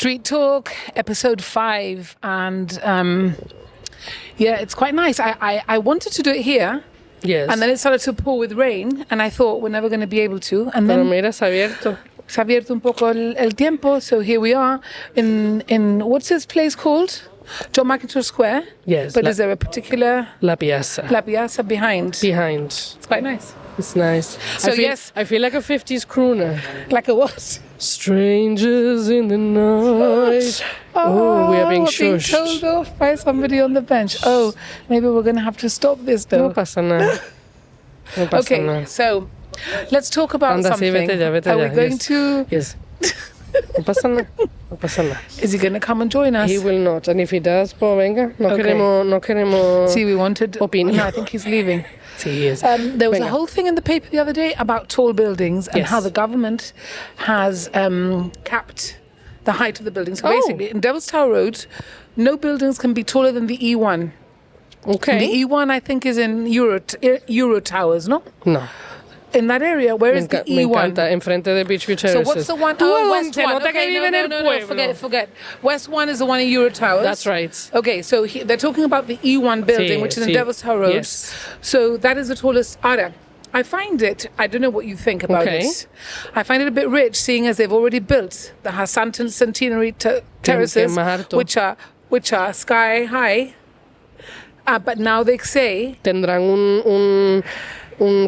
Street Talk, episode 5. And it's quite nice. I wanted to do it here. Yes. And then it started to pour with rain. And I thought we're never going to be able to. And then Pero mira, se ha abierto. se ha abierto un poco el tiempo. So here we are in what's this place called? John McIntyre Square. Yes. But is there a particular La Piazza. La Piazza behind? Behind. It's quite nice. It's nice. So I feel like a 50s crooner. Like a what? Strangers in the night. Oh, we are being shushed. Being told off by somebody on the bench. Oh, maybe we're going to have to stop this though. No pasa nada. No pasa Okay, nada. so let's talk about Anda, sí, something. vete Are we ya, going yes. to... Yes. No pasa nada. No pasa nada. Is he going to come and join us? He will not. And if he does, pues venga. No Okay. queremos See, we wanted... opinion. No, I think he's leaving. Sí, he is. There was Venga. a whole thing in the paper the other day about tall buildings and Yes. how the government has capped the height of the buildings. So Oh. basically, in Devil's Tower Road, no buildings can be taller than the E1. Okay. The E1, I think, is in Euro Towers, no? No. In that area, where is the Me E1? encanta, enfrente de Beach View So Terraces. what's the one? Tú Oh, a West dónde? One. Nota que Okay, vive en el pueblo. forget. West One is the one in Euro Towers. That's right. Okay, so they're talking about the E1 building, Sí, which is in sí. Devil's Tower Road. Yes. So that is the tallest. Ara, I find it, I don't know what you think about Okay. this. I find it a bit rich, seeing as they've already built the Hassan Centenary terraces, más alto. which are sky high. But now they say, Tendrán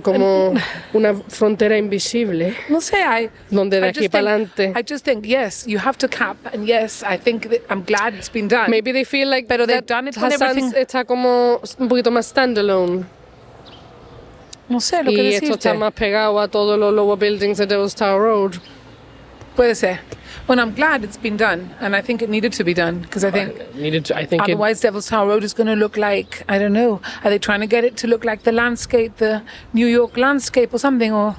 como una frontera invisible no sé, donde de I aquí just para think- adelante. I just think, yes, you have to cap, and yes, I think I'm glad it's been done. Maybe they feel like Pero they've that done it when Hassan everything- está como un poquito más standalone No sé lo que y esto está decirte. más pegado a todos los lower buildings de Devil's Tower Road. Puede ser. Well, I'm glad it's been done, and I think it needed to be done, because I think I think it, otherwise Devil's Tower Road is going to look like, I don't know, are they trying to get it to look like the landscape, the New York landscape or something, or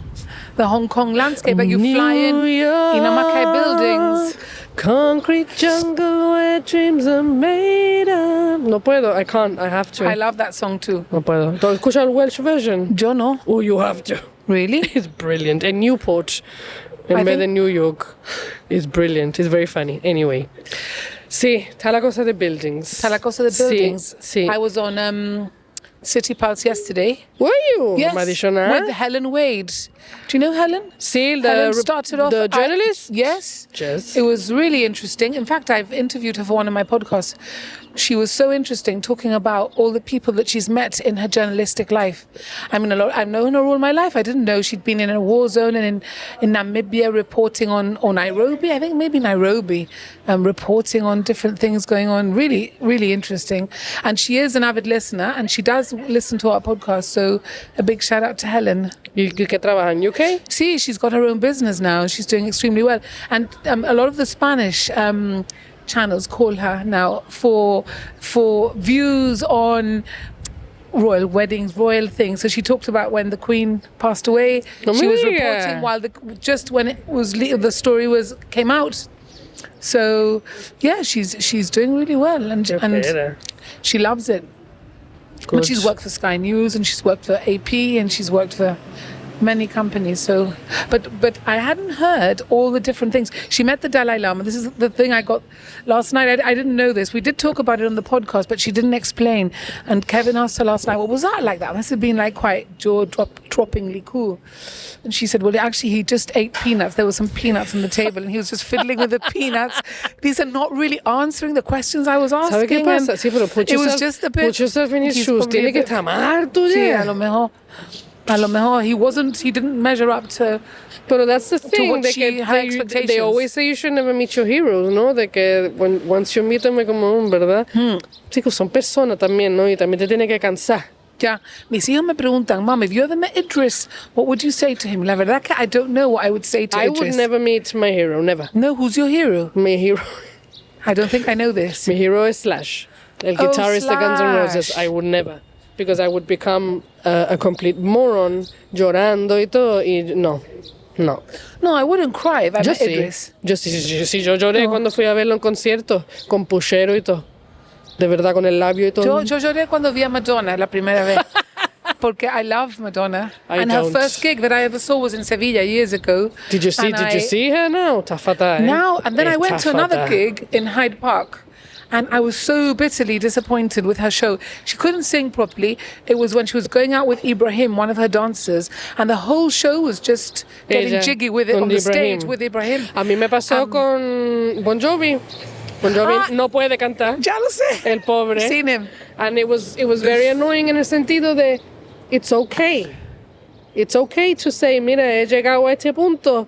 the Hong Kong landscape, like you fly in Inamakai buildings. Concrete jungle where dreams are made of. No puedo, I can't, I have to. I love that song too. No puedo. ¿Tú escuchas el Welsh version? Yo no. Oh, you have to. Really? It's brilliant. And Newport, en I vez de think- New York, is brilliant. It's very funny. Anyway. Sí, está la cosa de buildings. Está la cosa de buildings. Sí, sí. I was on City Pulse yesterday. Were you? Yes, Me ha dicho nada. with Helen Wade. Do you know Helen? Sí, Helen started off... the journalist? Yes. Yes. It was really interesting. In fact, I've interviewed her for one of my podcasts. She was so interesting, talking about all the people that she's met in her journalistic life. I mean, I've known her all my life. I didn't know she'd been in a war zone and in Namibia reporting on, or Nairobi, I think maybe Nairobi, reporting on different things going on. Really, really interesting. And she is an avid listener, and she does listen to our podcast. So a big shout out to Helen. ¿Y qué trabaja en UK? See, she's got her own business now. She's doing extremely well. And a lot of the Spanish channels call her now for views on royal weddings, royal things. So she talked about when the Queen passed away. Oh, she was mira. reporting while just when it was the story came out. So yeah, she's doing really well, and she loves it. Good. But she's worked for Sky News, and she's worked for AP, and she's worked for many companies. So, but I hadn't heard all the different things. She met the Dalai Lama. This is the thing I got last night. I didn't know this. We did talk about it on the podcast, but she didn't explain. And Kevin asked her last night, "What was that like? That must have been like quite jaw-droppingly cool." And she said, "Well, actually, he just ate peanuts. There were some peanuts on the table, and he was just fiddling with the peanuts. These are not really answering the questions I was asking." ¿Sabe qué pasa? Sí, pero it was just a bit. Put yourself in his he's shoes. probably Tiene a que bit- estar más harto Sí, ya. a lo mejor he didn't measure up to. Pero that's the thing. what De she- que her they expectations. always say you should never meet your heroes, ¿no? De que once you meet them, es como, ¿verdad? Chicos, son personas también, ¿no? Y también te tiene que cansar. Ya, mis hijos me preguntan, Mom, if you ever met Idris, what would you say to him? La verdad que I don't know what I would say to I Idris. would never meet my hero, never. No, who's your hero? My hero, I don't think I know this. mi hero es Slash, el guitarrist de Guns N' Roses. Slash. I would never, because I would become a complete moron, llorando y todo, y no. No. No, I wouldn't cry if I Yo met sí. Idris. Yo lloré cuando fui a verlo en concierto, con puchero y todo. De verdad, con el labio y todo. Yo lloré cuando vi a Madonna la primera vez. Porque I love Madonna. I and don't. her first gig that I ever saw was in Sevilla years ago. Did you see her now? Está fatal. Now, and then I went Está to another fatal. gig in Hyde Park. And I was so bitterly disappointed with her show. She couldn't sing properly. It was when she was going out with Ibrahim, one of her dancers, and the whole show was just getting Ella, jiggy with it con on the Ibrahim. stage with Ibrahim. A mí me pasó con Bon Jovi. Bon Jovi no puede cantar. Ya lo sé. El pobre. Seen him. And it was very annoying en el sentido de it's okay. It's okay to say, mira, he llegado a este punto.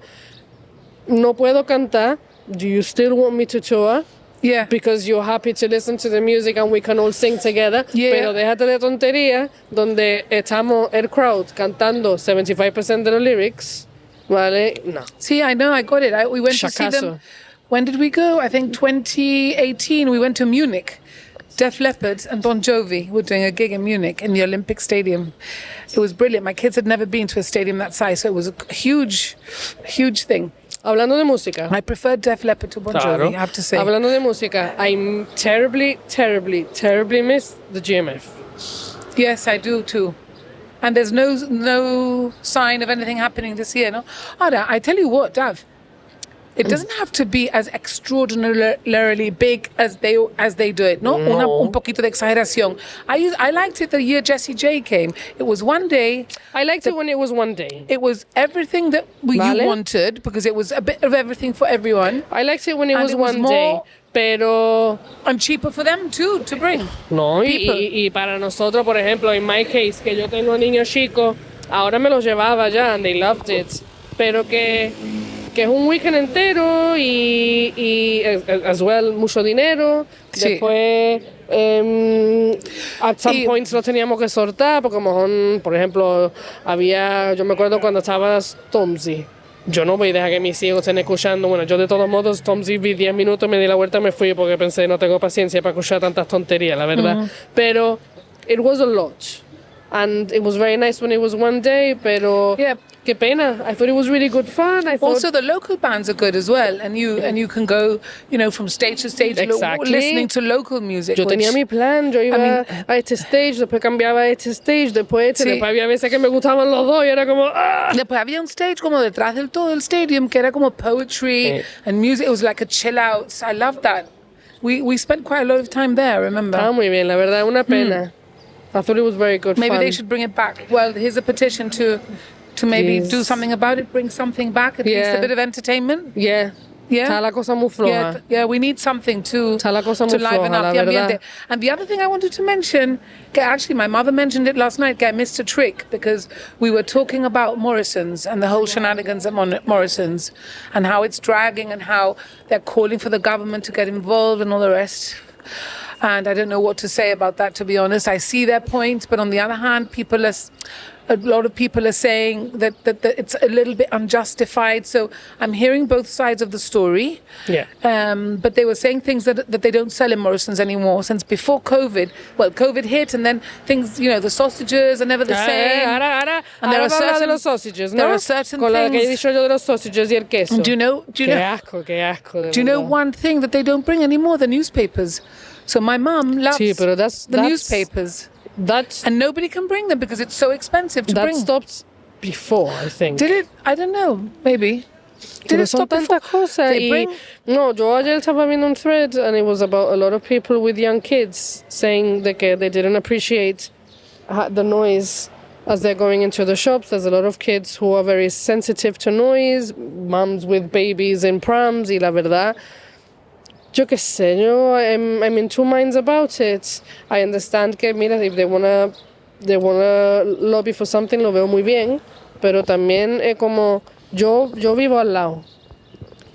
No puedo cantar. Do you still want me to tour? Yeah. Because you're happy to listen to the music and we can all sing together. Yeah. Pero déjate de tontería donde estamos el crowd cantando 75% de los lyrics. ¿Vale? No. See, I know, I got it. We went to see Shacazo. them. When did we go? I think 2018. We went to Munich. Def Leppard and Bon Jovi were doing a gig in Munich in the Olympic Stadium. It was brilliant. My kids had never been to a stadium that size, so it was a huge, huge thing. Hablando de música. I preferred Def Leppard to Bon Jovi, I have to say. Hablando de música, I terribly, terribly, terribly miss the GMF. Yes, I do too. And there's no sign of anything happening this year, no? Ahora, I tell you what, Dav, it doesn't have to be as extraordinarily big as they do it, no? Un poquito de exageración. I liked it the year Jessie J came. It was one day. I liked it when it was one day. It was everything that Vale. you wanted because it was a bit of everything for everyone. I liked it when it And was it was one day. more- Pero And cheaper for them too to bring. no, People. y para nosotros, por ejemplo, en my case, que yo tengo niños chicos, ahora me los llevaba ya and they loved it. Pero que es un weekend entero y as well mucho dinero. Sí. Después at some Y- points lo teníamos que soltar porque a lo mejor, por ejemplo, yo me acuerdo cuando estaba Stormzy. Yo no voy a dejar que mis hijos estén escuchando. Bueno, yo de todos modos, Stormzy vi 10 minutos, me di la vuelta y me fui porque pensé no tengo paciencia para escuchar tantas tonterías, la verdad. Pero it was a lot. And it was very nice when it was one day, pero Yeah. qué pena. I thought it was really good fun. I thought, Also, the local bands are good as well, and you can go, from stage to stage, Exactly. listening to local music. yo tenía which- mi plan, yo iba mean- a este stage, después cambiaba a este stage, después Sí. después había veces que me gustaban los dos y era como ¡ah! Después había un stage como detrás del todo el stadium que era como poetry Sí. and music. It was like a chill out. I loved that. We spent quite a lot of time there. Remember? Estaba muy bien, la verdad, una pena. I thought it was very good Maybe fun. they should bring it back. Well, here's a petition to maybe Please. do something about it. Bring something back. At least Yeah. a bit of entertainment. Yeah. Yeah. Está la cosa muy floja. Yeah, we need something to Está la cosa muy liven floja, up la the verdad. ambiente. And the other thing I wanted to mention, actually, my mother mentioned it last night. I missed a trick because we were talking about Morrison's and the whole shenanigans at Morrison's and how it's dragging and how they're calling for the government to get involved and all the rest. And I don't know what to say about that, to be honest. I see their point, but on the other hand, a lot of people are saying that it's a little bit unjustified. So I'm hearing both sides of the story. Yeah. But they were saying things that they don't sell in Morrison's anymore since before COVID. Well, COVID hit, and then things, the sausages are never the same. Ahora And there are vamos a hablar de certain- los sausages, ¿no? there are certain Con la que he things- dicho yo de los sausages y el queso. Do you know? Qué asco, qué asco. Do you know one thing that they don't bring anymore? The newspapers. So my mum loves Sí, pero that's- the that's- newspapers, That's, and nobody can bring them because it's so expensive to that bring. stopped before, I think. Did it? I don't know. Maybe. Did Pero it son stop before? tantas cosas They y bring- no, yo ayer estaba viendo un thread and it was about a lot of people with young kids saying that they didn't appreciate the noise as they're going into the shops. There's a lot of kids who are very sensitive to noise, moms with babies in prams y la verdad, yo qué sé, I'm in two minds about it. I understand que, mira, if they wanna lobby for something, lo veo muy bien, pero también es como, yo vivo al lado.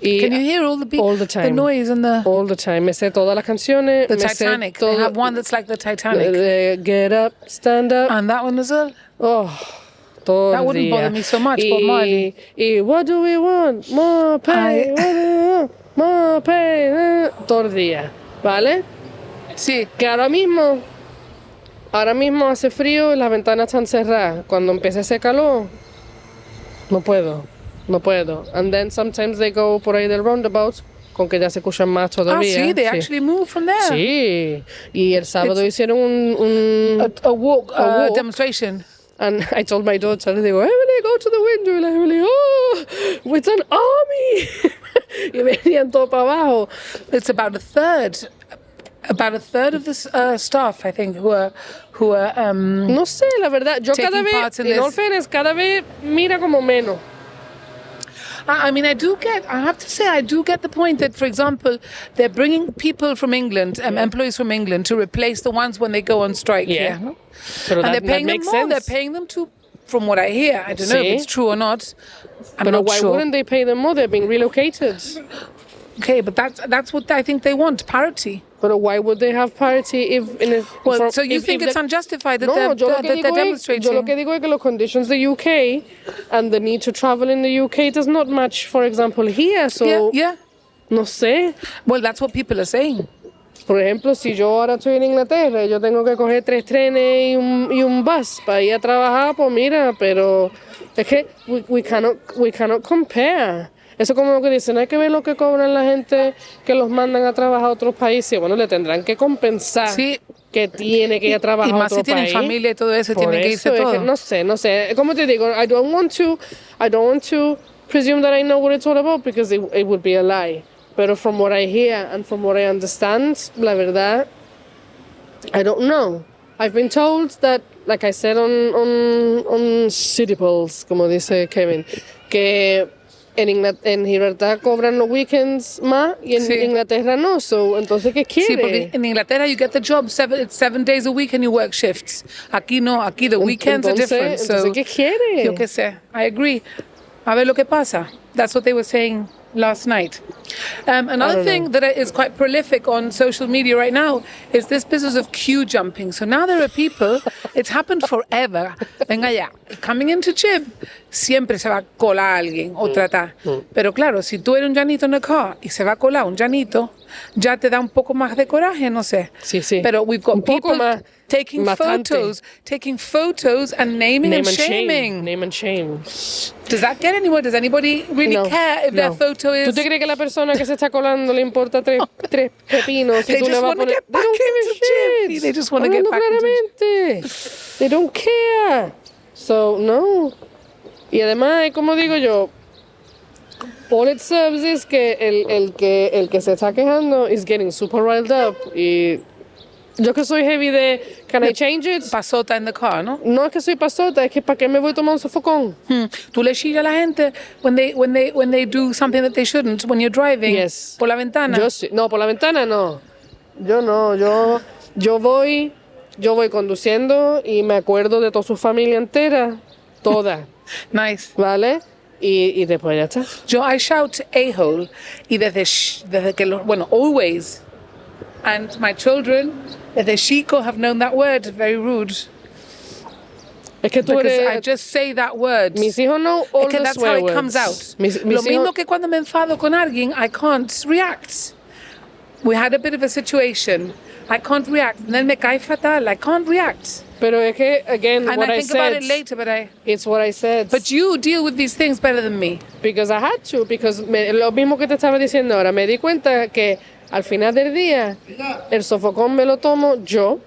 Y Can you hear all the all the time. the noise and the all the time. Me sé todas las canciones. the me sé Titanic? todo- They have one that's like the Titanic, Get up, stand up. and that one as well. Oh, todo That el wouldn't día. bother me so much, Bob Marley. Y what do we want? More pay. What do we want? More pay. Todo el día. ¿Vale? Sí. Que ahora mismo hace frío y las ventanas están cerradas. Cuando empiece ese calor, no puedo. And then sometimes they go por ahí del roundabout, con que ya se escuchan más Ah, todavía. see, they Sí. actually move from there. Sí. Y el sábado hicieron un A walk, A walk. demonstration. And I told my daughter, le digo, Emily, go to the window. Y la Emily, oh, it's an army. Y venían todo para abajo. It's about a third of the staff, I think, who are No sé, la verdad. Yo Taking cada vez, part in in all this. fairness, cada vez mira como menos. I mean, I have to say, I do get the point that, for example, they're bringing people from England, employees from England, to replace the ones when they go on strike Yeah. here. No? Pero And that, they're paying that them makes more. sense. They're paying them to, from what I hear. I don't know if See? it's true or not. I'm But not why sure. wouldn't they pay them more? They're being relocated. Okay, but that's what I think they want, parity. But why would they have parity if... Well, so you think it's unjustified that No, they're, yo lo, que that they're digo demonstrating? yo lo que digo es que los conditions the UK and the need to travel in the UK does not match, for example, here. So, yeah. no sé. Well, that's what people are saying. Por ejemplo, si yo ahora estoy en Inglaterra y yo tengo que coger 3 trenes y un bus para ir a trabajar, pues mira, pero es que we cannot compare. Eso como lo que dicen, hay que ver lo que cobran la gente que los mandan a trabajar a otros países. Bueno, le tendrán que compensar Sí. que tiene que ir a trabajar Y a más otro si tienen país. familia y todo eso, Por tienen que irse eso es que todo. no sé. Como te digo, I don't want to presume that I know what it's all about because it would be a lie. Pero from what I hear and from what I understand, la verdad, I don't know. I've been told that, like I said on City Pulse, como dice Kevin, que en Gibraltar cobran los weekends más y en Sí. Inglaterra no. So, entonces, ¿qué quiere? Sí, porque en Inglaterra you get the job it's 7 days a week and you work shifts. Aquí no, aquí the weekends are different. Entonces, So, ¿qué quiere? yo qué sé, I agree. A ver lo que pasa. That's what they were saying last night. Another don't thing that is quite prolific on social media right now is this business of queue jumping. So now there are people, it's happened forever. Venga ya, coming into Chib, siempre se va a colar alguien o tratar. Pero claro, si tú eres un llanito en el car y se va a colar un llanito, ya te da un poco más de coraje, no sé. Sí, sí. Pero we've got Un poco people más, taking bastante. photos and naming and shaming. Name and shame. Does that get anywhere? Does anybody really No, care if their no. photo is... ¿Tú te crees que la persona que se está colando le importa tres pepinos? Si They tú le just vas a wanna poner... get They back don't give into a Jiffy. shit. They just wanna get Hablando back into claramente. They don't care. So, no. Y además, como digo yo, all it serves is que el que se está quejando is getting super riled up. Y yo que soy heavy de, can I change it? Pasota in the car, ¿no? No es que soy pasota, es que ¿para qué me voy a tomar un sofocón? Tú le chillas a la gente when they do something that they shouldn't when you're driving. Yes. Por la ventana. Yo sí. No, por la ventana no. Yo no. Yo voy conduciendo y me acuerdo de toda su familia entera. Toda. Nice. ¿Vale? Y después ya está. I shout a-hole y desde que always. And my children, desde chico, have known that word. Very rude. Es que tú Because eres... I just say that word. Mis hijos no all Es que the that's how swear it words. comes out. Mis Lo mismo hijos- que cuando me enfado con alguien, I can't react. We had a bit of a situation. I can't react. And then me cae fatal. I can't react. Pero es que, again, And what I I think about said... it later, It's what I said. but you deal with these things better than me. Because I had to. Because lo mismo que te estaba diciendo ahora. Me di cuenta que al final del día, el sofocón me lo tomo yo.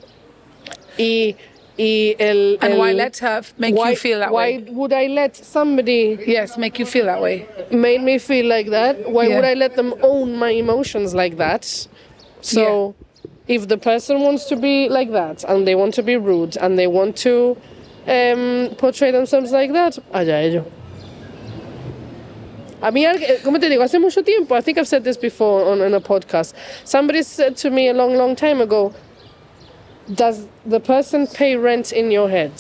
Y And why let her make you feel that why way? would I let somebody Yes, make you feel that way. made me feel like that? Why Yeah. would I let them own my emotions like that? So, if the person wants to be like that, and they want to be rude, and they want to portray themselves like that, allá ellos. A mí, como te digo, hace mucho tiempo, I think I've said this before on a podcast, somebody said to me a long, long time ago, does the person pay rent in your head?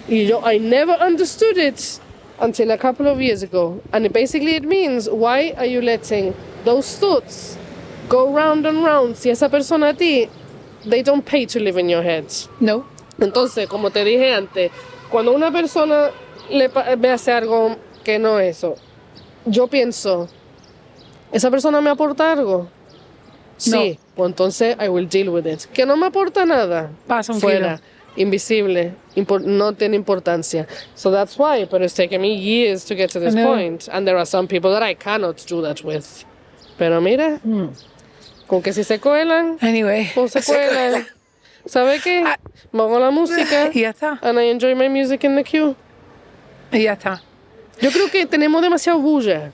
I never understood it until a couple of years ago. And it means, why are you letting those thoughts go round and round? Si esa persona a ti, they don't pay to live in your head. No. Entonces, como te dije antes, cuando una persona me hace algo que no es eso, yo pienso, ¿esa persona me aporta algo? Sí, pues entonces I will deal with it. Que no me aporta nada, Pasa un fuera, invisible, no tiene importancia. So that's why, but it's taken me years to get to this I know. point. And there are some people that I cannot do that with. Pero mira, con que si se cuelan, Anyway. pues se cuelan. ¿Sabe qué? Pongo la música Y ya está. and I enjoy my music in the queue. Y ya está. Yo creo que tenemos demasiado bulla.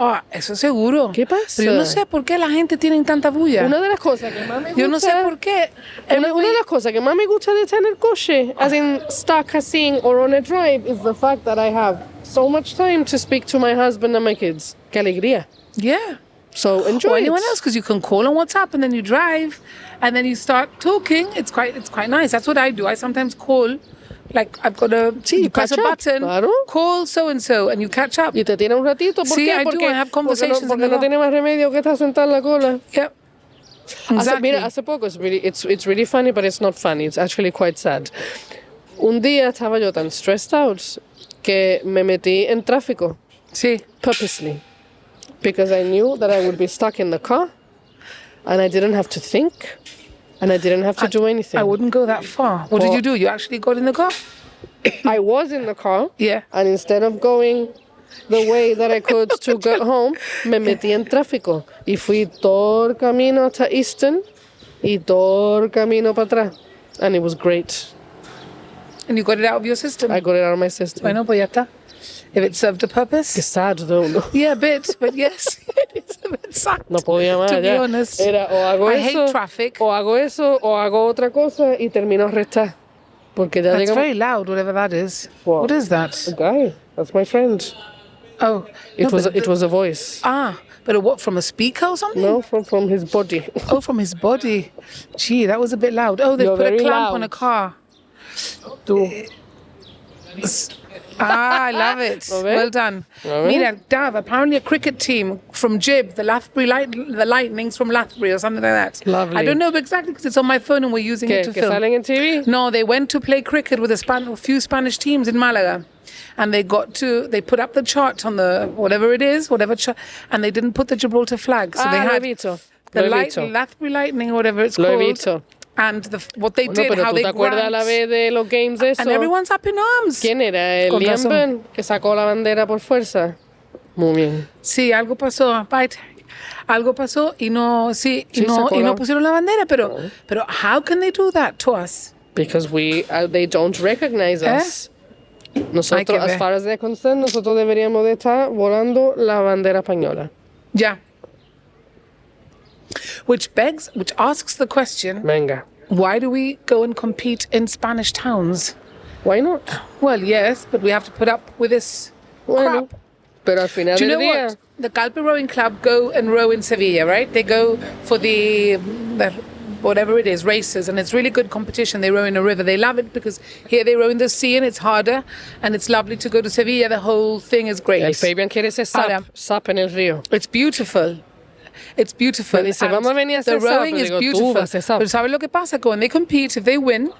Ah, eso seguro. ¿Qué pasa? Pero yo no sé por qué la gente tiene tanta bulla. Una de las cosas que más me gusta... Yo no sé por qué. Una de las cosas que más me gusta de estar en el coche, as in stuck así or on a drive, is the fact that I have so much time to speak to my husband and my kids. Qué alegría. Yeah. So enjoy Or it. anyone else, because you can call on WhatsApp and then you drive and then you start talking. It's quite nice. That's what I do. I sometimes call, like I've got a Sí, you press a catch up, button, claro. call so and so, and you catch up. Y te tiene un ratito. ¿Por Sí, qué? I do. Porque, I have conversations porque in the no car. tiene más remedio que estar sentado en la cola. Yep. Exactly. Mira, hace poco, it's really funny, but it's not funny. It's actually quite sad. Un día estaba yo tan stressed out que me metí en tráfico, Sí. purposely, because I knew that I would be stuck in the car, and I didn't have to think, and I didn't have to do anything. I wouldn't go that far. What did Well- you do? You actually got in the car? I was in the car, Yeah. and instead of going the way that I could to get home, me metí en tráfico y fui todo el camino hasta Easton y todo el camino para atrás, and it was great. And you got it out of your system. I got it out of my system. Bueno, pues ya está. If it served a purpose. Qué sad, though, ¿no? Yeah, a bit, but yes, it's a bit sad. No podía más. To be ya. honest. Era o hago I eso, hate traffic. o hago eso, o hago otra cosa y termino arrestada. Porque ya That's llegamos. very loud, whatever that is. What? What is that? A guy, that's my friend. Oh, It no, was but it was a voice. but what, from a speaker or something? No, from his body. Oh, from his body. Gee, that was a bit loud. Oh, they've You're put a very clamp on a loud. car. Tú. I love it. A ver. Well done. A ver. Mira, Dav, apparently a cricket team from Jib, the the Lightnings from Lathbury or something like that. Lovely. I don't know exactly because it's on my phone and we're using ¿Qué? it to ¿Que film. salen en TV? No, they went to play cricket with a few Spanish teams in Malaga. And they put up the chart on the, whatever it is, and they didn't put the Gibraltar flag. So they Lo he had visto. the Lo he visto. Lathbury Lightning or whatever it's Lo he called. visto. And what they No, did, pero how tú they te acuerdas a la grabbed- vez de los games de eso. and everyone's up in arms. ¿Quién era? El Con Liam razón. Byrne, que sacó la bandera por fuerza. Muy bien. Sí, algo pasó, Bite. Algo pasó y no, sí, Sí, sacó y no la- pusieron la bandera, pero how can they do that to us? Because they don't recognize us. Hay que Nosotros, as ver. far as they're concerned, nosotros deberíamos de estar volando la bandera española. Yeah. Which asks the question, Venga. why do we go and compete in Spanish towns? Why not? Well, yes, but we have to put up with this Bueno, crap. pero al final Do you del know día, what? The Calpe Rowing Club go and row in Sevilla, right? They go for the whatever it is, races, and it's really good competition. They row in a river. They love it because here they row in the sea and it's harder, and it's lovely to go to Sevilla. The whole thing is great. el Fabian quiere ser Ahora- sap en el río. It's beautiful. It's beautiful. Me dice, And "Vamos a venir a the hacer SAP." rowing Le is digo, "Tú beautiful. vas a hacer SAP." Pero ¿sabes lo que pasa? Que when they compete, if they win,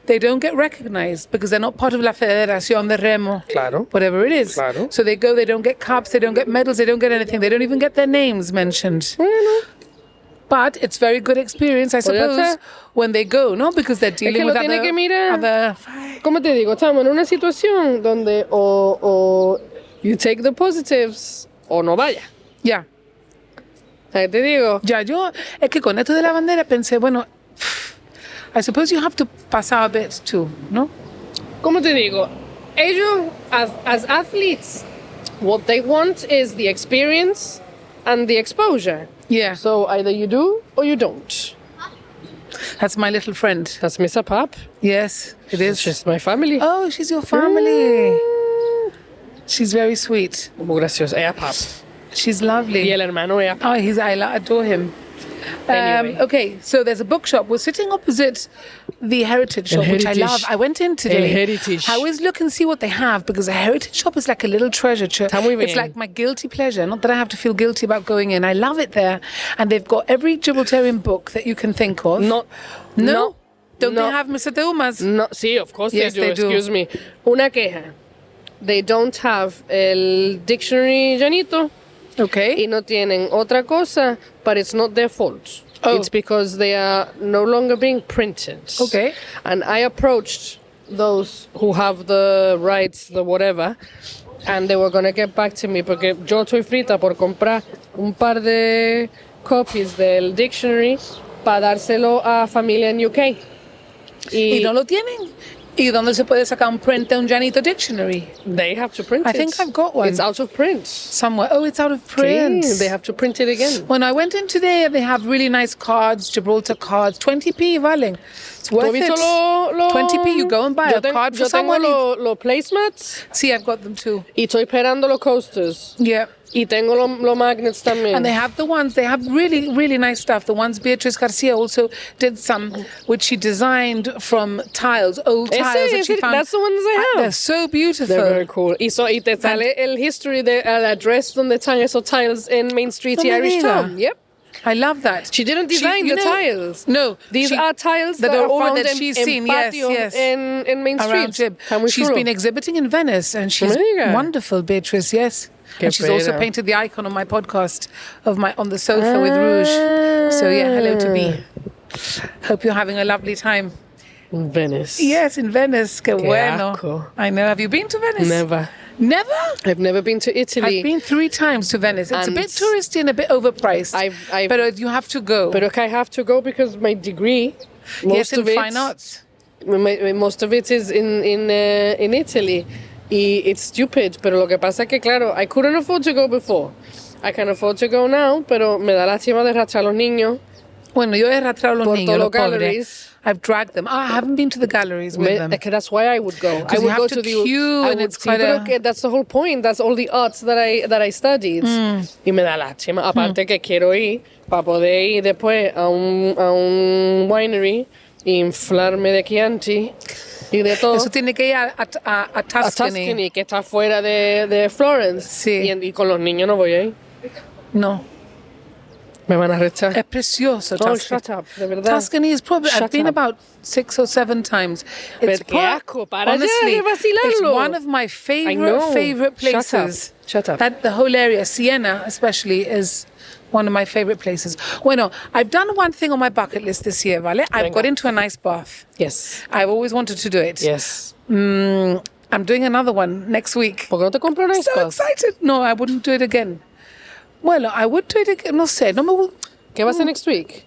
they don't get recognized because they're not part of la Federación de Remo. Claro. Whatever it is. Claro. So they go, they don't get cups, they don't get medals, they don't get anything. They don't even get their names mentioned. Bueno, But it's very good experience, I Pues ya suppose, está. when they go, no? Because they're dealing lo with tiene other, que mirar. other... ¿cómo te digo? Estamos en una situación donde o you take the positives o no vaya. Yeah. Ahí te digo, Ya, yo, es que con esto de la bandera pensé, bueno, I suppose you have to pasar a bit too, ¿no? ¿cómo te digo? Ellos, as athletes, what they want is the experience and the exposure. Yeah. So either you do or you don't. That's my little friend. That's Miss Pap. Yes, it is. She's my family. Oh, she's your family. She's very sweet. Muy graciosa. Ella Pap. She's lovely. Y el hermano ella Pap. Oh, I adore him. Anyway. Okay, so there's a bookshop. We're sitting opposite the Heritage Shop, which I Heritage. love. I went in today. El Heritage. I always look and see what they have because a Heritage Shop is like a little treasure chest. Está muy It's bien. like my guilty pleasure. Not that I have to feel guilty about going in. I love it there. And they've got every Gibraltarian book that you can think of. No. No? Don't no. they have Mr. Dumas? No, sí, of course Yes, they do. they do. Excuse me. Una queja. They don't have el dictionary llanito Okay. y no tienen otra cosa, but it's not their fault. Oh. It's because they are no longer being printed. Okay. And I approached those who have the rights, the whatever, and they were going to get back to me porque yo estoy frita por comprar un par de copies del dictionary para dárselo a familia en UK. Y no lo tienen. ¿Y dónde se puede sacar un print de un Janito Dictionary? They have to print I it. think I've got one. It's out of print. Somewhere. Oh, it's out of print. Sí, they have to print it again. When I went in today, they have really nice cards, Gibraltar cards, 20p, valen. It's ¿Tú worth has visto it. 20p, you go and buy a card for yo tengo someone. los placemats See, I've got them too. y estoy esperando los coasters. Yeah. Y tengo los magnets también. And they have the ones, they have really, really nice stuff. The ones Beatriz Garcia also did some, which she designed from tiles, old tiles that she found. That's the ones I have. They're so beautiful. They're very cool. Y te sale el history de el address donde están esos tiles en Main Street No y me Irish diga. Town. Yep. I love that. She didn't design you the know- tiles. No. These she- are tiles that are are found that en, she's en seen. patio Yes. en Main Around Street. Jib. Está muy She's chulo. been exhibiting in Venice and she's me diga. wonderful, Beatrice, yes. Qué And she's also pena. painted the icon on my podcast of my on the sofa with rouge. So yeah, hello to B. Hope you're having a lovely time. Venice. Yes, in Venice. Qué bueno. asco. I know. Have you been to Venice? Never. Never? I've never been to Italy. I've been 3 times to Venice. It's a And bit touristy and a bit overpriced. I've but you have to go. But I have to go because my degree, yes, most in of it, fine arts. most of it is in Italy. Y it's stupid, pero lo que pasa es que, claro, I couldn't afford to go before. I can afford to go now, pero me da lástima de arrastrar a los niños. Bueno, yo he arrastrado a los Por niños, todos los los pobres. galleries. I've dragged them. I haven't been to the galleries with them. Okay, that's why I would go. I you would have go to to the queue I and would- it's sí, quite pero a- que that's the whole point. That's all the arts that I studied. Y me da lástima. Aparte que quiero ir para poder ir después a un winery e inflarme de Chianti y de todo. Eso tiene que ir a A Tuscany. Tuscany, que está fuera de Florence. Sí. Y con los niños no voy a ir. No. Me van a arrestar. Es precioso, Oh, Tuscany. shut up, de verdad. Tuscany is probably, I've Shut been up. about 6 or 7 times. Pero qué asco, para allá de vacilarlo. it's one of my know. favorite Shut up. places. Shut up. That the whole area, Siena especially, is one of my favorite places. Bueno, I've done one thing on my bucket list this year, ¿vale? I've Venga. got into a nice bath. Yes. I've always wanted to do it. Yes. I'm doing another one next week. ¿Por qué no te compro una So excited. No, I wouldn't do it again. Well, I would do it again. No sé. No me... ¿Qué va a hacer next week?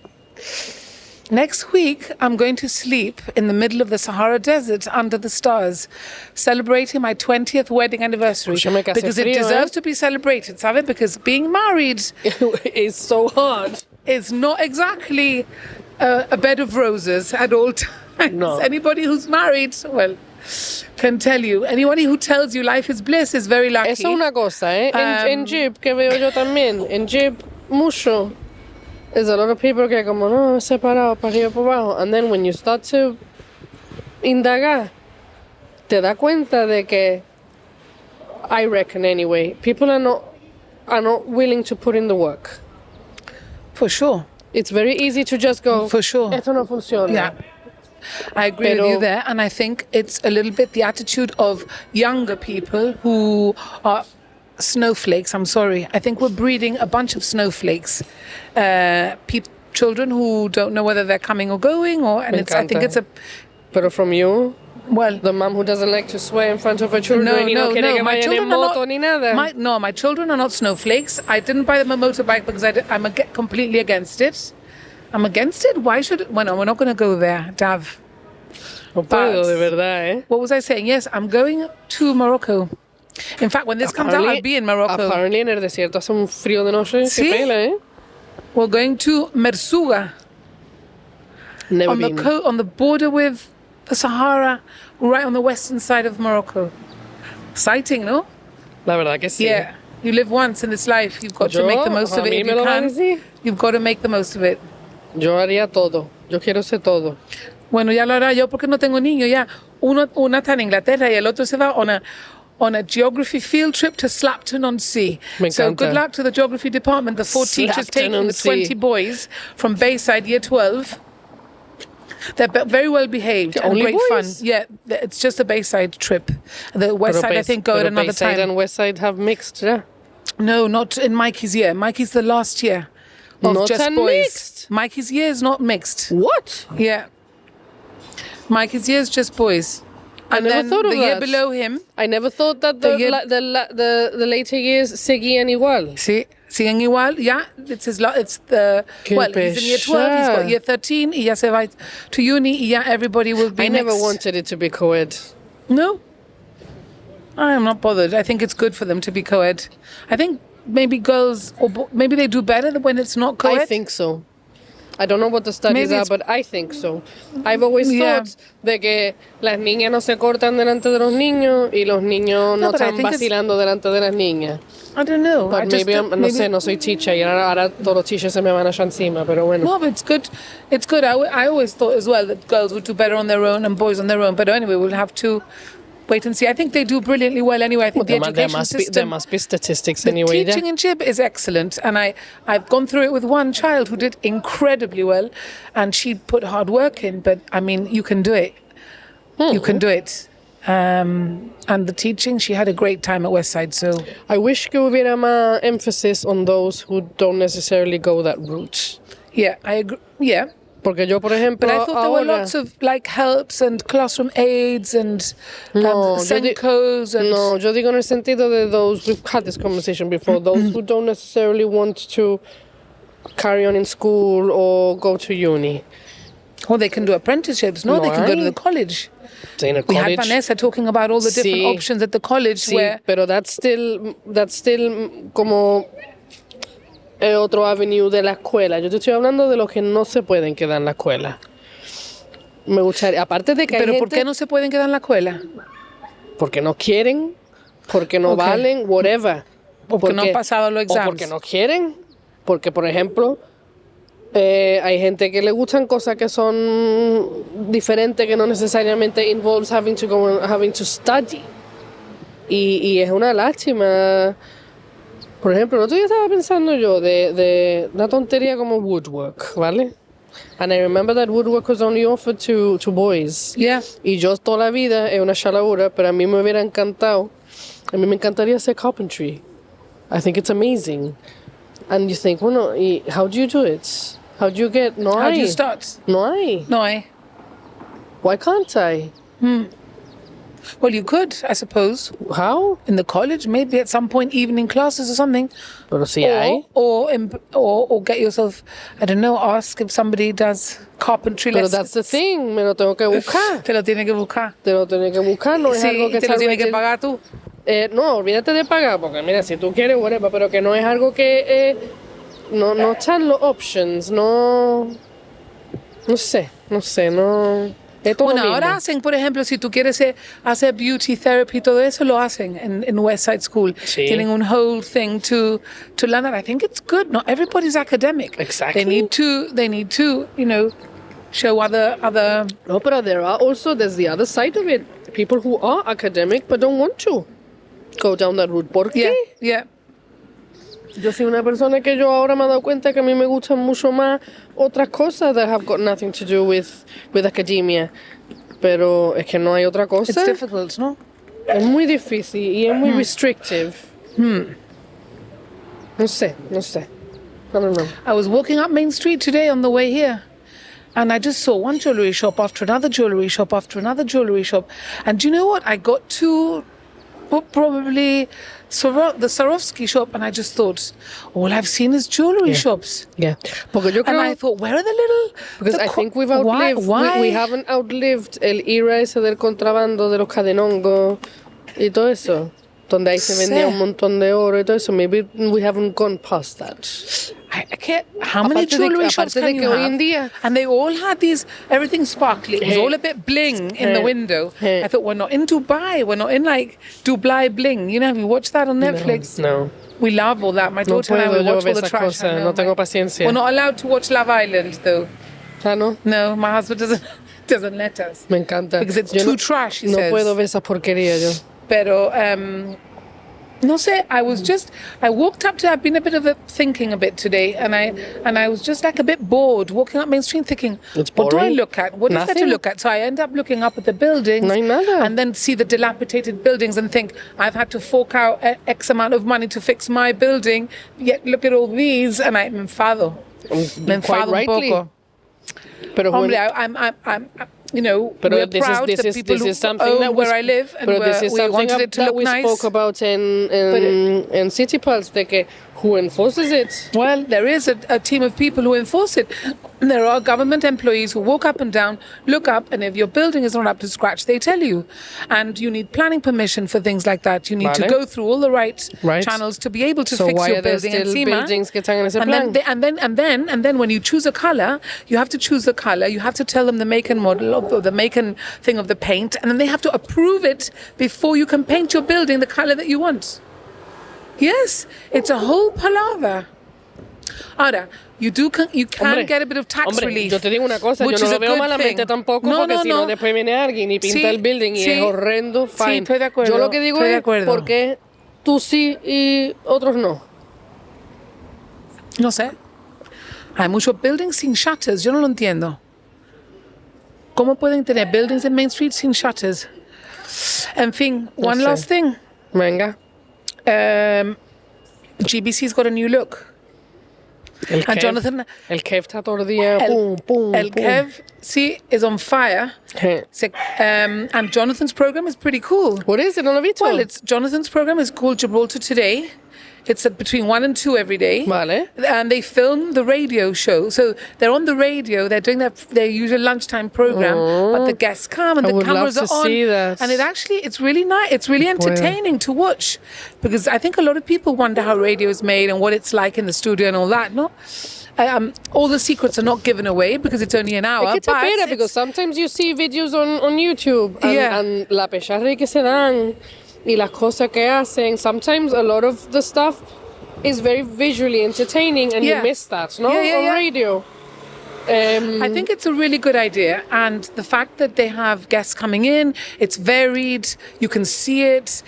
Next week, I'm going to sleep in the middle of the Sahara Desert under the stars, celebrating my 20th wedding anniversary. Escúchame que hace Because it frío, deserves to be celebrated, ¿sabes? Because being married It's so hard. is not exactly a bed of roses at all times. No. Anybody who's married, well, can tell you. Anybody who tells you life is bliss is very lucky. Eso es una cosa, ¿eh? En Jeep, que veo yo también. En Jeep, mucho. There's a lot of people que como, no, separado, para arriba, para abajo. And then when you start to indagar, te da cuenta de que, I reckon anyway, people are not willing to put in the work. For sure. It's very easy to just go, For sure. esto no funciona. Yeah. I agree with Pero- you there, and I think it's a little bit the attitude of younger people who are snowflakes. I'm sorry. I think we're breeding a bunch of snowflakes. Children who don't know whether they're coming or going, and Me it's. I think encanta. it's a Pero from you, well. the mom who doesn't like to swear in front of her children No, y no, no quiere no. que My vayan en children are moto not. ni nada. My children are not snowflakes. I didn't buy them a motorbike because I'm completely against it. I'm against it. Why should? Well, we're not going to go there, Dav. No puedo, de verdad, ¿eh? What was I saying? Yes, I'm going to Morocco. In fact, when this comes out, I'll be in Morocco. Apparently en el desierto hace un frío de noche. Sí. Qué pela, ¿eh? We're going to Merzouga Never on been. on the border with the Sahara, right on the western side of Morocco. Exciting, no? La verdad que sí. Yeah. You live once in this life. You've got to make the most of a it mí if me you lo van a can. decir. You've got to make the most of it. Yo haría todo. Yo quiero hacer todo. Bueno, ya lo hará yo porque no tengo niño ya. Una está en Inglaterra y el otro se va on a geography field trip to Slapton-on-Sea. Me So encanta. good luck to the geography department, the 4 teachers taking the Slapton-on-Sea. 20 boys from Bayside Year 12. They're very well behaved and Only great boys? fun. Yeah, it's just a Bayside trip. The West Side, I think, go at another Bayside time. and Westside have mixed, yeah. No, not in Mikey's year. Mikey's the last year of Not just a boys. mixed? Mikey's year is not mixed. What? Yeah. Mikey's year is just boys. And never then thought of the year that. below him, I never thought that The the year- the later years seguían igual. sí, siguen igual, yeah, it's the, Qué well, he's in year 12, he's got pesar. year 13, y ya se va to uni, y ya everybody will be I never next. wanted it to be co-ed. No, I am not bothered. I think it's good for them to be co-ed. I think maybe girls, or maybe they do better when it's not co-ed. I think so. I don't know what the studies Maybe are, it's- but I think so. I've always Yeah. thought de que las niñas no se cortan delante de los niños y los niños no No, but I están think it's- vacilando delante de las niñas. I don't know. But I just maybe, don't- no sé, no soy teacher y ahora todos los teachers se me van allá encima, pero bueno. No, but it's good. It's good. I always thought as well that girls would do better on their own and boys on their own. But anyway, we'll have to wait and see. I think they do brilliantly well anyway. I think the education there system, must be statistics the anyway. teaching in Chib is excellent. And I've gone through it with one child who did incredibly well, and she put hard work in. But I mean, you can do it. You can do it. And the teaching, she had a great time at Westside. So I wish que hubiera más emphasis on those who don't necessarily go that route. yeah, I agree. Yeah. Porque yo, por ejemplo, But I thought there were ahora- lots of like helps and classroom aids and No, yo di- Senkos and No, yo digo en el sentido de those, we've had this conversation before, those who don't necessarily want to carry on in school or go to uni. or they can do apprenticeships. No, they can go to hay. the college. In a We had college. Vanessa talking about all the different Sí. options at the college Sí, where pero that's still como otro avenue de la escuela. Yo te estoy hablando de los que no se pueden quedar en la escuela. Me gustaría, aparte de que hay pero ¿por gente- qué no se pueden quedar en la escuela? porque no quieren, porque no Ok. valen, whatever. Porque no han pasado los O exámenes. porque no quieren. Porque, por ejemplo, hay gente que le gustan cosas que son diferentes, que no necesariamente involves having to study. Y es una lástima. Por ejemplo, el otro día estaba pensando yo de una tontería como woodwork, ¿vale? And I remember that woodwork was only offered to boys. Yeah. Y yo toda la vida es una chalaura, pero a mí me hubiera encantado. A mí me encantaría hacer carpentry. I think it's amazing. And you think, bueno, ¿y how do you do it? How do you get? No How do hay. you start? No hay. No, I. Why can't I? Well, you could, I suppose, How? in the college, maybe at some point, evening classes or something. Pero si hay. Or get yourself, I don't know, ask if somebody does carpentry Pero lessons. that's the thing. Me lo tengo que buscar. Te lo tiene que buscar. Te lo tengo que buscar. No es Sí, algo que y te lo tiene que salga- pagar tú. No, olvídate de pagar, porque mira, si tú quieres, whatever, pero que no es algo que no están los options, no sé, no. Es todo Bueno, lo ahora mismo. hacen, por ejemplo, si tú quieres hacer beauty therapy, todo eso lo hacen en Westside School. Sí. Tienen un whole thing to learn that. I think it's good. Not everybody's academic. Exactly. They need to, show other. No, pero there's the other side of it. People who are academic but don't want to go down that route. ¿Por qué? Yeah. Yo soy una persona que yo ahora me he dado cuenta que a mí me gustan mucho más otras cosas that have got nothing to do with academia. Pero es que no hay otra It's cosa. difficult, no? Es muy difícil y es muy restrictive. No sé. I don't know. I was walking up Main Street today on the way here, and I just saw one jewelry shop after another jewelry shop after another jewelry shop. And do you know what? I got to probably the Swarovski shop, and I just thought, all I've seen is jewelry shops. Yeah. Porque yo And creo I thought, where are the little? Because the I co- think we've why- outlived, Why? we haven't outlived el era ese del contrabando, de los cadenongos y todo eso. Donde ahí se vendía Sí. un montón de oro y todo eso. Maybe we haven't gone past that. I can't. How many Aparte de- jewelry shops aparte de can que you hoy have? en día- And they all had these, everything sparkly. It was Hey. all a bit bling in the Hey. window. Hey. I thought, we're not in Dubai. We're not in like Dubai bling. You know, have you watched that on Netflix? No. We love all that. My No daughter and I puedo we yo watch ver all the esas trash. cosas, I know, no tengo my- paciencia. We're not allowed to watch Love Island though. Ah, no. No, my husband doesn't let us. Me encanta. Because it's Yo too no, trash, he no says. puedo ver esas porquerías yo. Pero no sé, I walked up to, I've been thinking a bit today, and I was just like a bit bored walking up Main Street thinking, It's what do I boring. look at? What is there to Nothing. look at? So I end up looking up at the buildings No hay nada. and then see the dilapidated buildings and think, I've had to fork out X amount of money to fix my building, yet look at all these, and me enfado. Me Quite enfado un rightly. poco. Pero Hombre, when- you know, Pero we're this is- proud this that is- people this who is something own that we where I live, and Pero this is we something wanted it to that look we nice. spoke about in City Pulse, de que who enforces it. Well, there is a team of people who enforce it. There are government employees who walk up and down, look up, and if your building is not up to scratch, they tell you. And you need planning permission for things like that. You need to Vale. go through all the right, Right. channels to be able to So fix why your are there building still encima. buildings que están en ese And plan? then when you choose a color, you have to choose the color. You have to tell them the make and model of the make and thing of the paint, and then they have to approve it before you can paint your building the color that you want. Yes, it's a whole palaver. Ahora, you can Hombre, get a bit of tax hombre, relief. yo te digo una cosa, yo which no is lo a veo good malamente thing. tampoco, No, porque no, si no no. después viene alguien y pinta Sí, el building y sí. es horrendo, Sí, fine. estoy de acuerdo, Yo lo que digo estoy de es, acuerdo. ¿por qué tú sí y otros no? No sé. Hay muchos buildings sin shutters. Yo no lo entiendo. ¿Cómo pueden tener buildings in Main Street sin shutters? En fin, one sé. last thing. Venga. GBC's got a new look. El And Kev, Jonathan, el Kev está todo el día, El- pum, pum, El pum. Kev, see, is on fire. Je. And Jonathan's program is pretty cool. What is it? ¿No lo he visto? Well, it's Jonathan's program is called Gibraltar Today. It's at between 1 and 2 every day. Vale. And they film the radio show. So they're on the radio, they're doing their usual lunchtime program, but the guests come and I the would love cameras are to on. see that. And it's really nice. It's really entertaining to watch. Because I think a lot of people wonder how radio is made and what it's like in the studio and all that. No? All the secrets are not given away because it's only an hour. Es que it's a but pena it's- because sometimes you see videos on YouTube and, Yeah. and la pecharra que se dan y las cosas que hacen. Sometimes a lot of the stuff is very visually entertaining and Yeah. you miss that, no? Yeah, yeah, on yeah. radio. I think it's a really good idea. And the fact that they have guests coming in, it's varied, you can see it.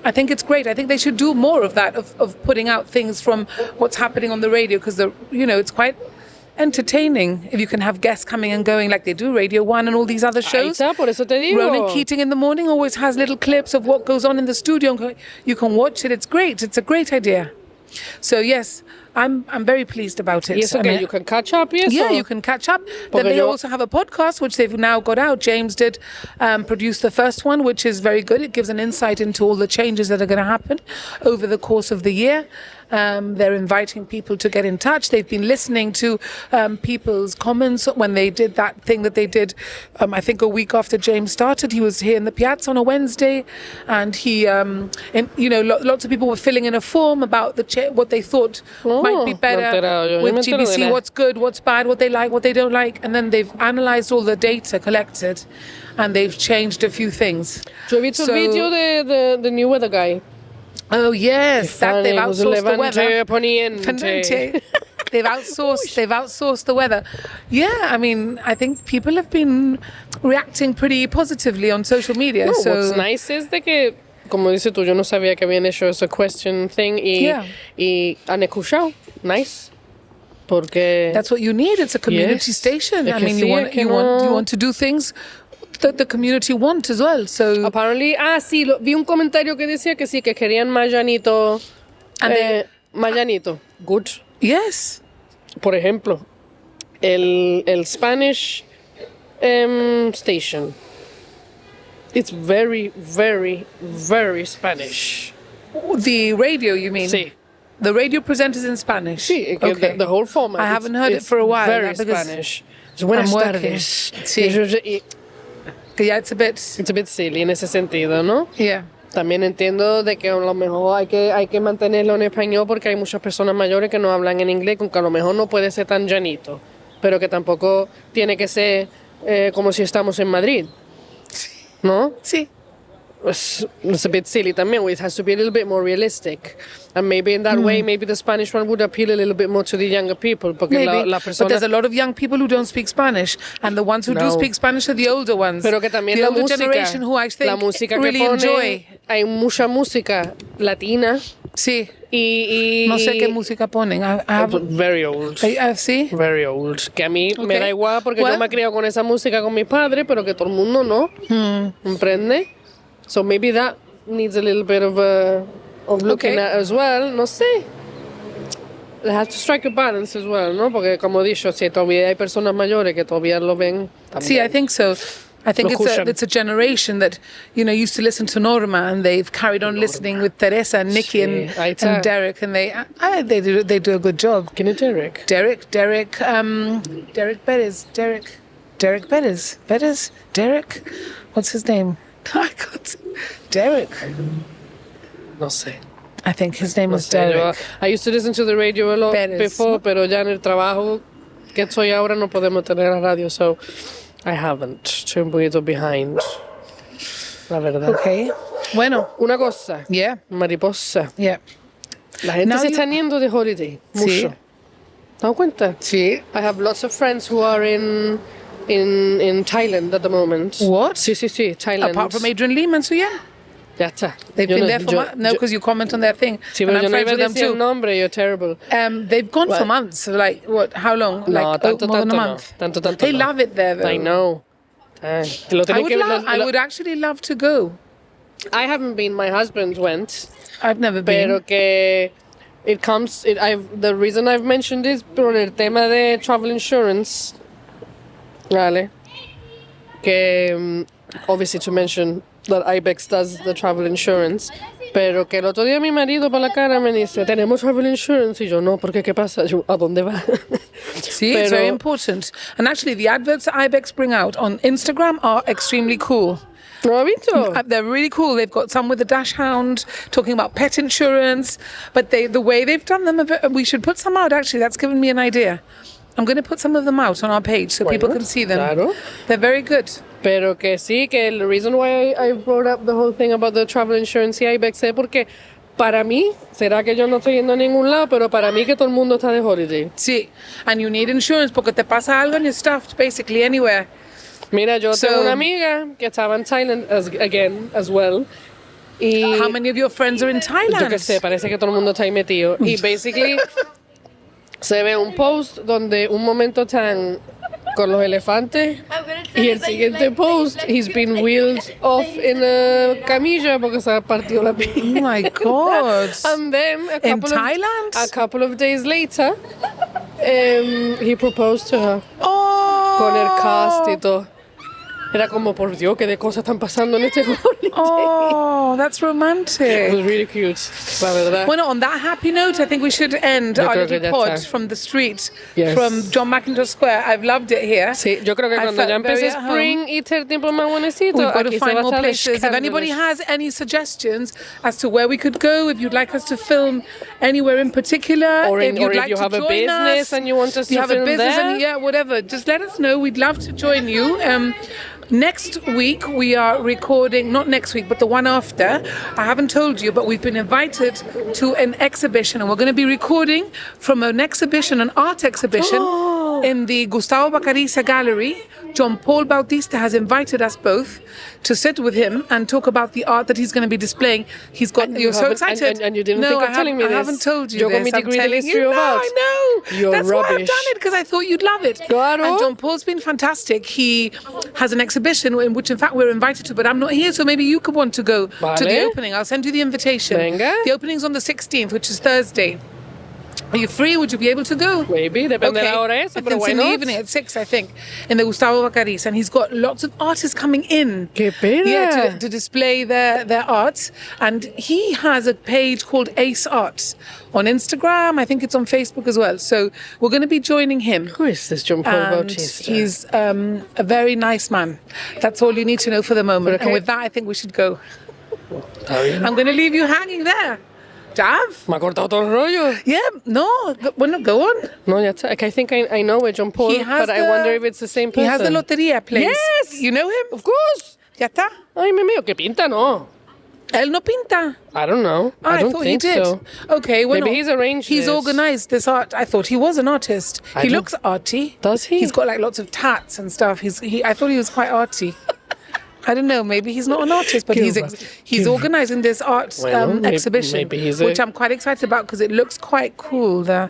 I think it's great. I think they should do more of that, of putting out things from what's happening on the radio, because it's quite entertaining if you can have guests coming and going like they do Radio 1 and all these other Ahí shows. está, por eso te digo. Ronan Keating in the morning always has little clips of what goes on in the studio. You can watch it. It's great. It's a great idea. So yes, I'm very pleased about it. Y eso I que mean, you can catch up y eso. yeah, you can catch up. Porque Then they yo- also have a podcast, which they've now got out. James did produce the first one, which is very good. It gives an insight into all the changes that are going to happen over the course of the year. They're inviting people to get in touch. They've been listening to people's comments when they did that thing that they did, I think a week after James started. He was here in the Piazza on a Wednesday, and lots of people were filling in a form about what they thought might be me he better enterado, yo with me entero de GBC, nada. what's good, what's bad, what they like, what they don't like, and then they've analyzed all the data collected, and they've changed a few things. Yo he visto So- el video de the new weather guy. Oh yes, that they've Funny, was outsourced the Levante weather. Poniente. They've outsourced the weather. Yeah, I mean, I think people have been reacting pretty positively on social media. No, so what's nice is de que, como dices tú, yo no sabía que habían hecho ese question thing Yeah. y han escuchado. Nice. Porque that's what you need. It's a community Yes. station. Es I que mean, sí, you es want que you want you no- want to do things that the community want as well. So apparently, sí, vi un comentario que decía que sí, que querían más llanito. And they- Más llanito. Good. yes. Por ejemplo, el Spanish station. It's very, very, very Spanish. The radio, you mean? Sí. The radio presenters in Spanish. Sí, que Okay. the whole format. I haven't heard it it's for a while, Very because Spanish. It's buenas I'm working. tardes. Sí. Yeah, it's a bit. It's a bit silly en ese sentido, ¿no? Yeah. También entiendo de que a lo mejor hay que mantenerlo en español porque hay muchas personas mayores que no hablan en inglés, con que a lo mejor no puede ser tan llanito, pero que tampoco tiene que ser como si estamos en Madrid, ¿no? Sí. It's a bit silly también. It has to be a little bit more realistic. And maybe in that way, maybe the Spanish one would appeal a little bit more to the younger people. Porque Maybe. la But persona... there's a lot of young people who don't speak Spanish, and the ones who do No. speak Spanish are the older ones. Pero que también the la older música, generation who I think la música really que pone, enjoy. hay mucha música latina Sí. y No sé qué música ponen. I have, very old. sí. Very old. Que a mí me Okay. da igual porque yo Well- me he criado con esa música con mis padres, pero que todo el mundo no. ¿Comprende? So maybe that needs a little bit of looking Okay. at as well. No sé. They have to strike a balance as well, ¿no? Porque como he dicho, si todavía hay personas mayores que todavía lo ven See, I think so. I think Locution. it's a generation that, used to listen to Norma, and they've carried on listening with Teresa and Nikki Sí, ahí está. and Derek, and they do a good job. ¿Quién es Derek? Derek Bettis. Derek, what's his name? I can't. Derek. No sé. I think his name No was sé, Derek. I used to listen to the radio a lot Pérez, before, ¿no? pero ya en el trabajo que estoy ahora no podemos tener la radio, so I haven't. Estoy un poquito behind, la verdad. Okay. Bueno. Una cosa, Yeah. mariposa. Yeah. La gente Now se you- está yendo de holiday, mucho. Sí. ¿Te das cuenta? Sí. I have lots of friends who are in Thailand at the moment. What? Sí, Thailand. Apart from Adrian Lee, Mansuyan? Ya está. They've Yo been no- there for yo- months. No, yo- because you comment on their thing. Sí, and pero I'm yo no friends iba a with them decir el too. nombre, you're terrible. They've gone for Well- months. Like, what? How long? No, Like, tanto, more than a tanto no. month. Tanto, They no. love it there, though. I know. Ay, lo I tienen would, que- I would actually love to go. I haven't been. My husband went, I've never been. pero que it comes. The reason I've mentioned is por el tema de travel insurance. Vale. Que obviously to mention that Ibex does the travel insurance. Pero que el otro día mi marido por la cara me dice, tenemos travel insurance. Y yo, no, porque ¿qué pasa? Yo, ¿a dónde va? See, it's very Pero- important. And actually, the adverts that Ibex bring out on Instagram are extremely cool. ¿No ha visto? They're really cool. They've got some with the dash hound talking about pet insurance, but the way they've done them, we should put some out. Actually, that's given me an idea. I'm going to put some of them out on our page so Why people not? can see them. Claro. They're very good. Pero que sí, que the reason why I brought up the whole thing about the travel insurance y Ibex es porque para mí, será que yo no estoy yendo a ningún lado, pero para mí que todo el mundo está de holiday. Sí, and you need insurance porque te pasa algo and you're stuffed basically anywhere. Mira, yo So- tengo una amiga que estaba en Thailand as well. Y How many of your friends are in Thailand? yo que sé, parece que todo el mundo está ahí metido. Y basically se ve un post donde un momento están con los elefantes y el siguiente post he's been wheeled off in a camilla porque se ha partido la Oh pierna. my God. And then In Thailand? a couple of days later, he proposed to her Oh. con el cast y todo. Era como, por Dios, qué de cosas están pasando en este holiday. Oh, that's It romantic. was really cute, la verdad. Well, on that happy note, I think we should end Yo our creo que little ya pod está. from the street, Yes. from John McIntosh Square. I've loved it here. Sí, yo creo que I cuando felt ya empiece very at home. spring y el tiempo más buenecito, We've got to aquí se find va a more estar places. If anybody escándalo. has any suggestions as to where we could go, if you'd like us to film anywhere in particular, Or if you'd if like you to have a join business us, and you want us if you to have a film business there. and yeah, whatever, just let us know. We'd love to join you. Next week we are recording, not next week, but the one after. I haven't told you, but we've been invited to an exhibition, and we're going to be recording from an exhibition, an art exhibition in the Gustavo Bacariza Gallery. John Paul Bautista has invited us both to sit with him and talk about the art that he's going to be displaying. He's got. And you You're so haven't- excited, and you didn't no, think of I telling me I this. haven't told you Yo con this. mi I'm degree de telling history you. of No, art. I know. You're That's why I've rubbish. done it because I thought you'd love it. Claro. And John Paul's been fantastic. He has an exhibition in which, in fact, we're invited to, but I'm not here, so maybe you could want to go to the Vale. opening. I'll send you the invitation. Venga. The opening's on the 16th, which is Thursday. Are you free? Would you be able to go? Maybe, depende de la hora esa, pero It's why in the not? evening at 6, I think, in the Gustavo Bacariz, and he's got lots of artists coming in. Qué pena. Yeah, to display their art, and he has a page called Ace Arts on Instagram. I think it's on Facebook as well. So we're going to be joining him. Who is this John Paul And Bautista? he's a very nice man. That's all you need to know for the moment. Okay. And with that, I think we should go. Está bien. I'm going to leave you hanging there. Dav? Me ha cortado todo el rollo. Yeah, no, bueno, go on. No, ya está. Like, I think I know a John Paul, He has but I wonder if it's the same person. He has the Loteria place. Yes! You know him? Of course. Ya está. Ay, me mío, que pinta, no. Él no pinta. I don't know. I don't thought think he did. so. Okay, well, Maybe he's arranged He's this. organized this art. I thought he was an artist. I He don't- looks arty. Does he? He's got like lots of tats and stuff. I thought he was quite arty. I don't know. Maybe he's not an artist, but he's Give- organising this art Well, exhibition, maybe he's which I'm quite excited about because it looks quite cool. The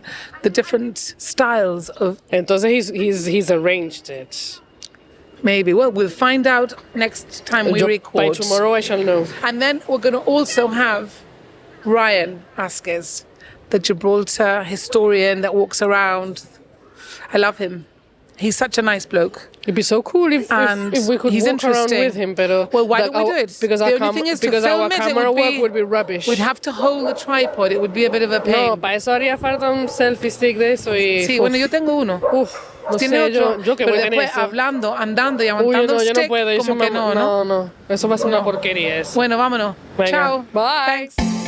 different styles of Entonces he's arranged it. maybe. Well, we'll find out next time we By record. tomorrow I shall know. And then we're going to also have Ryan Asquez, the Gibraltar historian that walks around. I love him. He's such a nice bloke. It'd be so cool And if we could he's walk around interesting. with him, pero Well, why don't we do it? Because The our, only thing is to because film our it, it camera would work be- would be rubbish. We'd have to hold the tripod. It would be a bit of a pain. No, para eso haría falta un selfie stick de eso y... Sí, uf, bueno, yo tengo uno. uf, no Tiene sé, otro, yo que pero voy a tener después eso. hablando, andando y Uy, aguantando no, el yo no stick, puedo. Yo como soy que no, ¿no? no. Eso va a ser una No. porquería eso. Bueno, vámonos. Venga. Chao. Bye. Thanks.